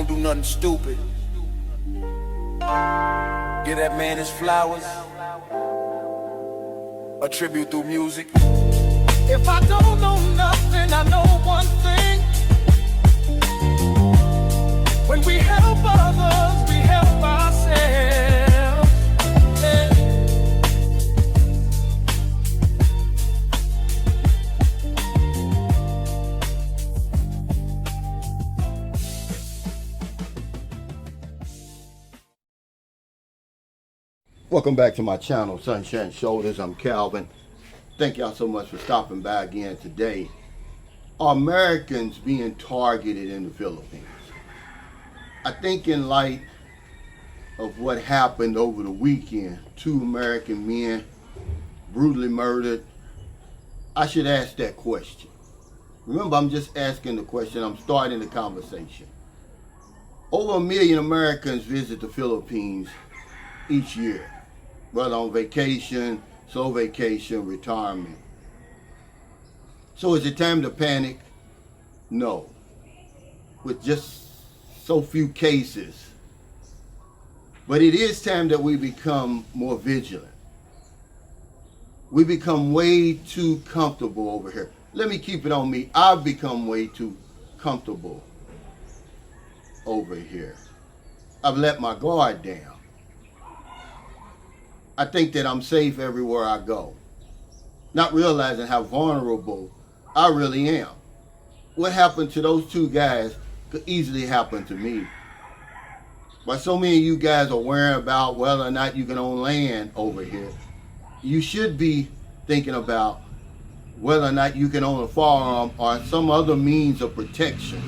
do nothing stupid. Give that man his flowers. A tribute through music. If I don't know nothing, I know one thing. When we help others, we help ourselves. Yeah. Welcome back to my channel, Sunshine Shoulders. I'm Calvin. Thank y'all so much for stopping by again today. Are Americans being targeted in the Philippines? I think in light of what happened over the weekend, 2 American men brutally murdered, I should ask that question. Remember, I'm just asking the question. I'm starting the conversation. Over 1 million Americans visit the Philippines each year, whether on vacation, slow vacation, retirement. So is it time to panic? No. With just so few cases. But it is time that we become more vigilant. We become way too comfortable over here. Let me keep it on me. I've become way too comfortable over here. I've let my guard down. I think that I'm safe everywhere I go, not realizing how vulnerable I really am. What happened to those 2 guys could easily happen to me. Why so many of you guys are worrying about whether or not you can own land over here, you should be thinking about whether or not you can own a firearm or some other means of protection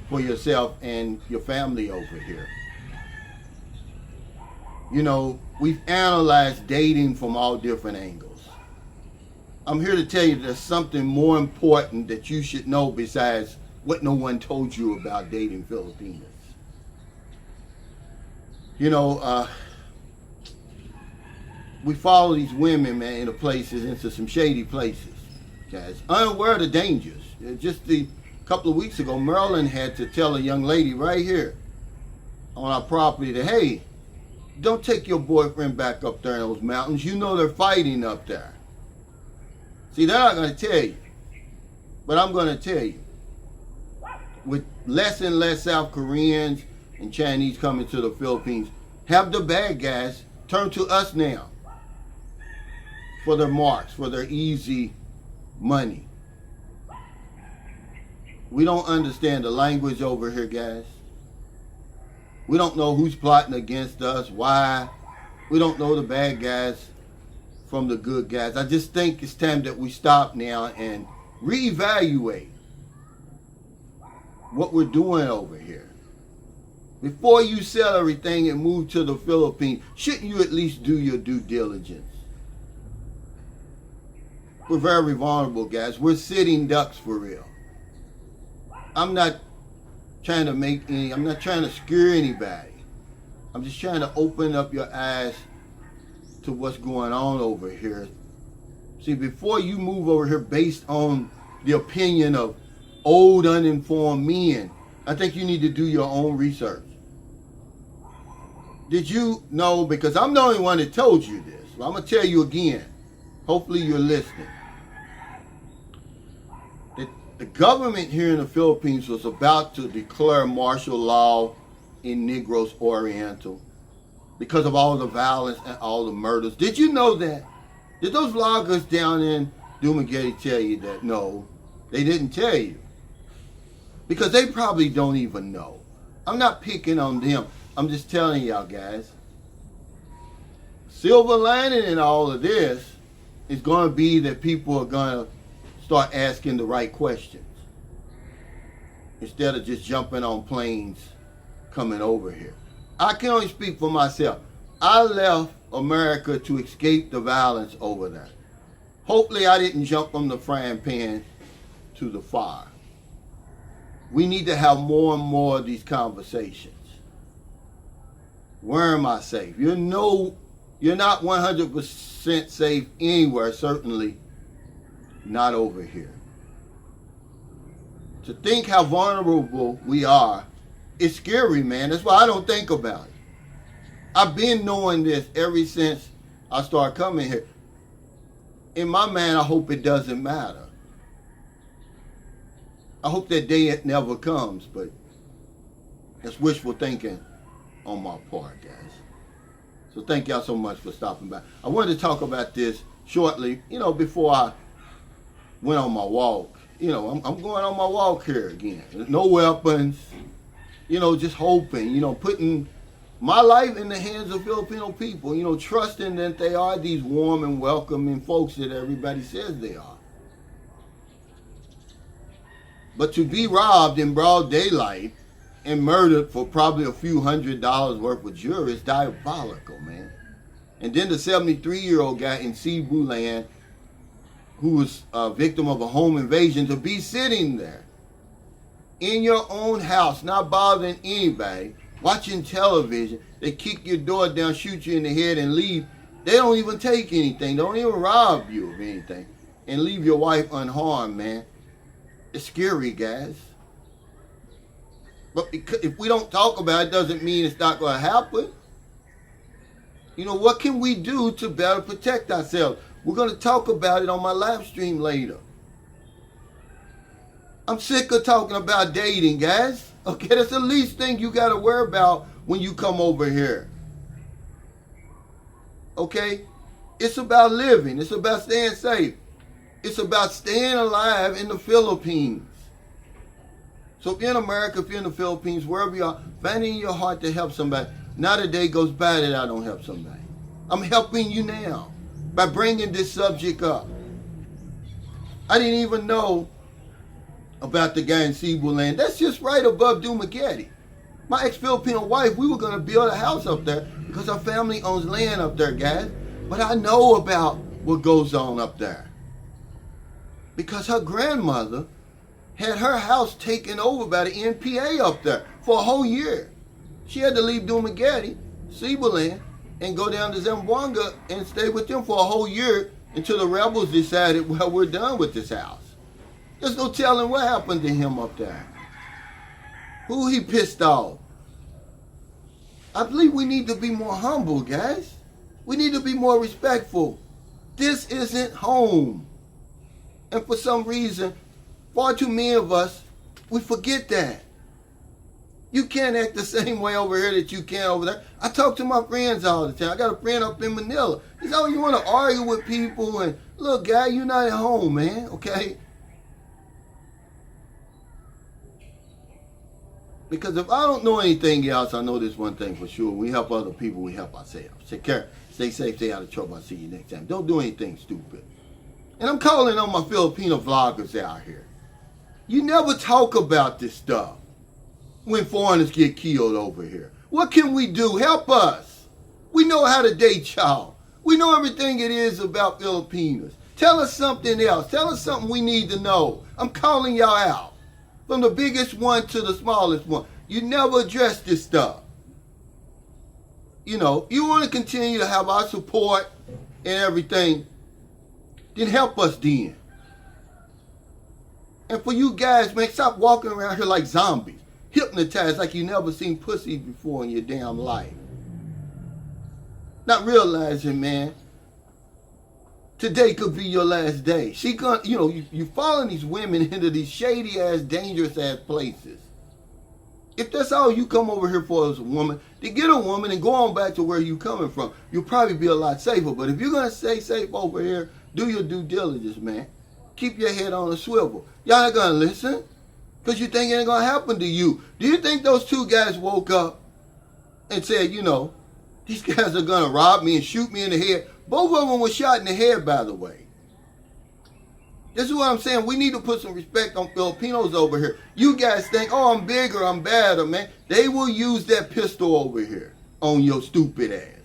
for yourself and your family over here. You know, we've analyzed dating from all different angles. I'm here to tell you there's something more important that you should know besides what no one told you about dating Filipinos. You know, we follow these women, man, into places, into some shady places, guys, unaware of the dangers. Just a couple of weeks ago, Maryland had to tell a young lady right here on our property that, hey, don't take your boyfriend back up there in those mountains. You know they're fighting up there. See, they're not going to tell you. But I'm going to tell you. With less and less South Koreans and Chinese coming to the Philippines, have the bad guys turn to us now for their marks, for their easy money. We don't understand the language over here, guys. We don't know who's plotting against us, why. We don't know the bad guys from the good guys. I just think it's time that we stop now and reevaluate what we're doing over here. Before you sell everything and move to the Philippines, shouldn't you at least do your due diligence? We're very vulnerable, guys. We're sitting ducks for real. I'm not trying to scare anybody. I'm just trying to open up your eyes to what's going on over here. See, before you move over here based on the opinion of old uninformed men, I think you need to do your own research. Did you know, because I'm the only one that told you this, so I'm going to tell you again. Hopefully you're listening. The government here in the Philippines was about to declare martial law in Negros Oriental because of all the violence and all the murders. Did you know that? Did those vloggers down in Dumaguete tell you that? No, they didn't tell you. Because they probably don't even know. I'm not picking on them. I'm just telling y'all, guys. Silver lining in all of this is going to be that people are going to start asking the right questions instead of just jumping on planes coming over here. I can only speak for myself. I left America to escape the violence over there. Hopefully I didn't jump from the frying pan to the fire. We need to have more and more of these conversations. Where am I safe? You're not 100% safe anywhere, certainly not over here. To think how vulnerable we are It's scary, man. That's why I don't think about it. I've been knowing this ever since I started coming here. In my mind, I hope it doesn't matter. I hope that day it never comes, but that's wishful thinking on my part, guys. So thank y'all so much for stopping by. I wanted to talk about this shortly, before I went on my walk. I'm going on my walk here again. No weapons, just hoping, putting my life in the hands of Filipino people, trusting that they are these warm and welcoming folks that everybody says they are. But to be robbed in broad daylight and murdered for probably a few $100s worth of jewelry is diabolical, man. And then the 73-year-old guy in Cebu land who was a victim of a home invasion, to be sitting there in your own house, not bothering anybody, watching television, they kick your door down, shoot you in the head and leave. They don't even take anything. They don't even rob you of anything and leave your wife unharmed, man. It's scary, guys. But if we don't talk about it, doesn't mean it's not going to happen. What can we do to better protect ourselves? We're going to talk about it on my live stream later. I'm sick of talking about dating, guys. Okay, that's the least thing you got to worry about when you come over here. Okay? It's about living. It's about staying safe. It's about staying alive in the Philippines. So if you're in America, if you're in the Philippines, wherever you are, find it in your heart to help somebody. Not a day goes by that I don't help somebody. I'm helping you now by bringing this subject up. I didn't even know about the guy in Cebu land. That's just right above Dumaguete. My ex-Filipino wife, we were going to build a house up there because our family owns land up there, guys. But I know about what goes on up there. Because her grandmother had her house taken over by the NPA up there for a whole year. She had to leave Dumaguete, Cebu land, and go down to Zamboanga and stay with them for a whole year until the rebels decided, well, we're done with this house. There's no telling what happened to him up there. Who he pissed off. I believe we need to be more humble, guys. We need to be more respectful. This isn't home. And for some reason, far too many of us, we forget that. You can't act the same way over here that you can over there. I talk to my friends all the time. I got a friend up in Manila. He's always want to argue with people and, look, guy, you're not at home, man, okay? Because if I don't know anything else, I know this one thing for sure. We help other people, we help ourselves. Take care. Stay safe, stay out of trouble. I'll see you next time. Don't do anything stupid. And I'm calling on my Filipino vloggers out here. You never talk about this stuff when foreigners get killed over here. What can we do? Help us. We know how to date y'all. We know everything it is about Filipinos. Tell us something else. Tell us something we need to know. I'm calling y'all out. From the biggest one to the smallest one. You never address this stuff. You want to continue to have our support and everything, then help us then. And for you guys, man, stop walking around here like zombies. Hypnotized like you never seen pussy before in your damn life. Not realizing, man, today could be your last day. You following these women into these shady ass, dangerous ass places. If that's all you come over here for as a woman, then get a woman and go on back to where you coming from. You'll probably be a lot safer. But if you're going to stay safe over here, do your due diligence, man. Keep your head on a swivel. Y'all not going to listen? Because you think it ain't going to happen to you. Do you think those two guys woke up and said, these guys are going to rob me and shoot me in the head? Both of them were shot in the head, by the way. This is what I'm saying. We need to put some respect on Filipinos over here. You guys think, oh, I'm bigger, I'm badder, man. They will use that pistol over here on your stupid ass.